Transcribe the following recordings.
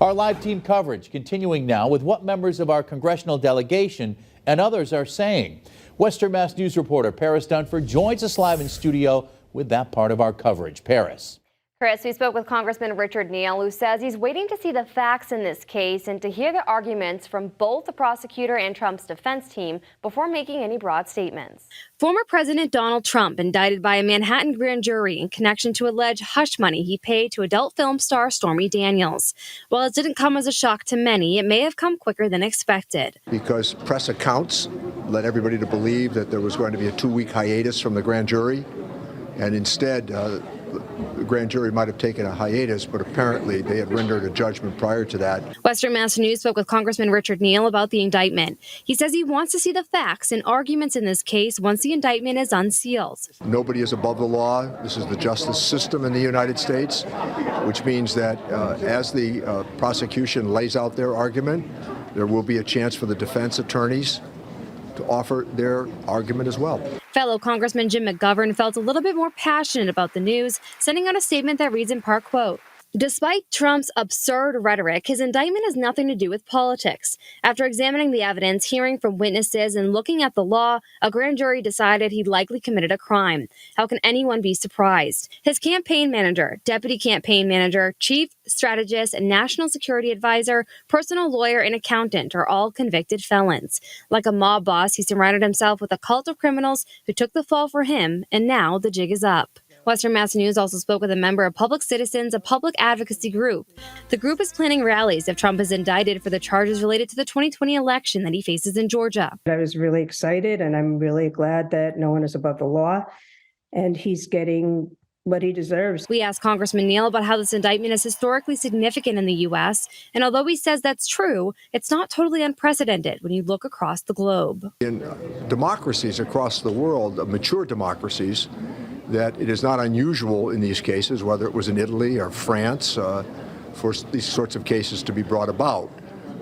Our live team coverage continuing now with what members of our congressional delegation and others are saying. Western Mass News reporter Paris Dunford joins us live in studio with that part of our coverage. Paris. Chris, we spoke with Congressman Richard Neal, who says he's waiting to see the facts in this case and to hear the arguments from both the prosecutor and Trump's defense team before making any broad statements. Former President Donald Trump indicted by a Manhattan grand jury in connection to alleged hush money he paid to adult film star Stormy Daniels. While it didn't come as a shock to many, it may have come quicker than expected. Because press accounts led everybody to believe that there was going to be a 2-week hiatus from the grand jury, and instead the grand jury might have taken a hiatus, but apparently they had rendered a judgment prior to that. Western Mass News spoke with Congressman Richard Neal about the indictment. He says he wants to see the facts and arguments in this case once the indictment is unsealed. Nobody is above the law. This is the justice system in the United States, which means that as the prosecution lays out their argument, there will be a chance for the defense attorneys to offer their argument as well. Fellow Congressman Jim McGovern felt a little bit more passionate about the news, sending out a statement that reads in part, quote, "Despite Trump's absurd rhetoric, his indictment has nothing to do with politics. After examining the evidence, hearing from witnesses, and looking at the law, a grand jury decided he'd likely committed a crime. How can anyone be surprised? His campaign manager, deputy campaign manager, chief strategist, and national security advisor, personal lawyer, and accountant are all convicted felons. Like a mob boss, he surrounded himself with a cult of criminals who took the fall for him, and now the jig is up." Western Mass News also spoke with a member of Public Citizens, a public advocacy group. The group is planning rallies if Trump is indicted for the charges related to the 2020 election that he faces in Georgia. I was really excited, and I'm really glad that no one is above the law, and he's getting what he deserves. We asked Congressman Neal about how this indictment is historically significant in the U.S., and although he says that's true, it's not totally unprecedented when you look across the globe. In democracies across the world, mature democracies, that it is not unusual in these cases, whether it was in Italy or France, for these sorts of cases to be brought about.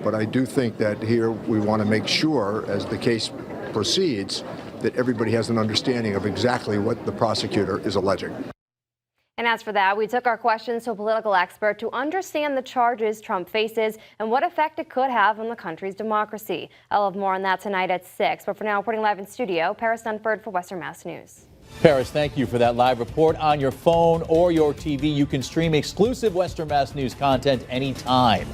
But I do think that here we want to make sure, as the case proceeds, that everybody has an understanding of exactly what the prosecutor is alleging. And as for that, we took our questions to a political expert to understand the charges Trump faces and what effect it could have on the country's democracy. I'll have more on that tonight at 6. But for now, reporting live in studio, Paris Dunford for Western Mass News. Paris, thank you for that live report. On your phone or your TV, you can stream exclusive Western Mass News content anytime.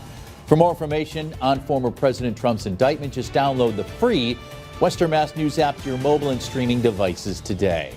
For more information on former President Trump's indictment, just download the free Western Mass News app to your mobile and streaming devices today.